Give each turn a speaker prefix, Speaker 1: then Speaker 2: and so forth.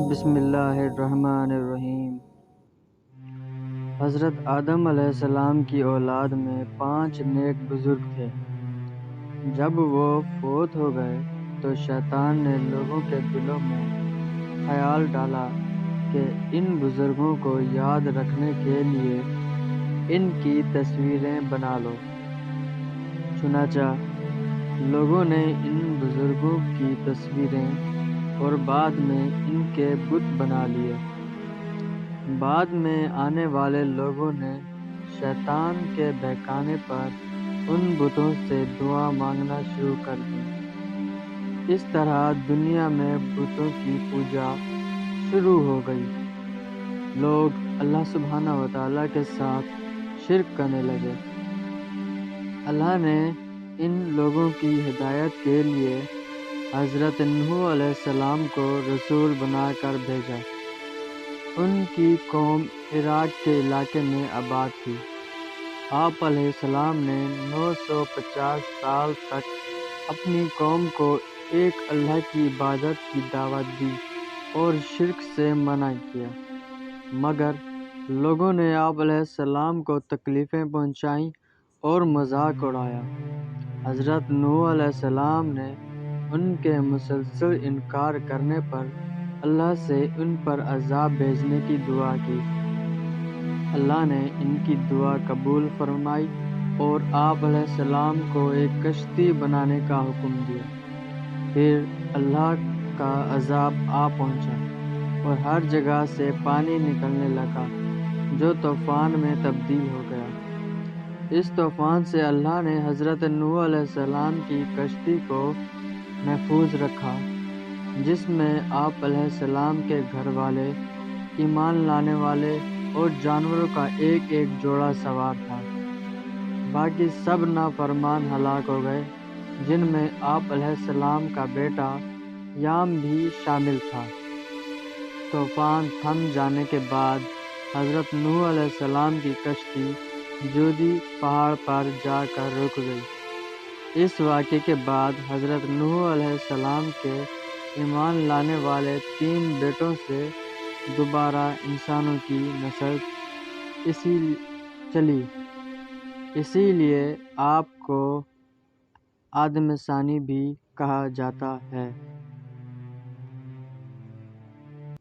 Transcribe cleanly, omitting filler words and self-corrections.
Speaker 1: بسم اللہ الرحمن الرحیم۔ حضرت آدم علیہ السلام کی اولاد میں 5 نیک بزرگ تھے۔ جب وہ فوت ہو گئے تو شیطان نے لوگوں کے دلوں میں خیال ڈالا کہ ان بزرگوں کو یاد رکھنے کے لیے ان کی تصویریں بنا لو۔ چنانچہ لوگوں نے ان بزرگوں کی تصویریں اور بعد میں ان کے بت بنا لیے۔ بعد میں آنے والے لوگوں نے شیطان کے بہکانے پر ان بتوں سے دعا مانگنا شروع کر دی۔ اس طرح دنیا میں بتوں کی پوجا شروع ہو گئی۔ لوگ اللہ سبحانہ و تعالیٰ کے ساتھ شرک کرنے لگے۔ اللہ نے ان لوگوں کی ہدایت کے لیے حضرت نوح علیہ السلام کو رسول بنا کر بھیجا۔ ان کی قوم عراق کے علاقے میں آباد تھی۔ آپ علیہ السلام نے 950 سال تک اپنی قوم کو ایک اللہ کی عبادت کی دعوت دی اور شرک سے منع کیا، مگر لوگوں نے آپ علیہ السلام کو تکلیفیں پہنچائیں اور مذاق اڑایا۔ حضرت نوح علیہ السلام نے ان کے مسلسل انکار کرنے پر اللہ سے ان پر عذاب بھیجنے کی دعا کی۔ اللہ نے ان کی دعا قبول فرمائی اور آپ علیہ السلام کو ایک کشتی بنانے کا حکم دیا۔ پھر اللہ کا عذاب آ پہنچا اور ہر جگہ سے پانی نکلنے لگا جو طوفان میں تبدیل ہو گیا۔ اس طوفان سے اللہ نے حضرت نوح علیہ السلام کی کشتی کو محفوظ رکھا، جس میں آپ علیہ السلام کے گھر والے، ایمان لانے والے اور جانوروں کا ایک ایک جوڑا سوار تھا۔ باقی سب نافرمان ہلاک ہو گئے، جن میں آپ علیہ السلام کا بیٹا یام بھی شامل تھا۔ طوفان تھم جانے کے بعد حضرت نوح علیہ السلام کی کشتی جودی پہاڑ پر جا کر رک گئی۔ اس واقعے کے بعد حضرت نوح علیہ السلام کے ایمان لانے والے 3 بیٹوں سے دوبارہ انسانوں کی نسل چلی۔ اسی لیے آپ کو آدم ثانی بھی کہا جاتا ہے۔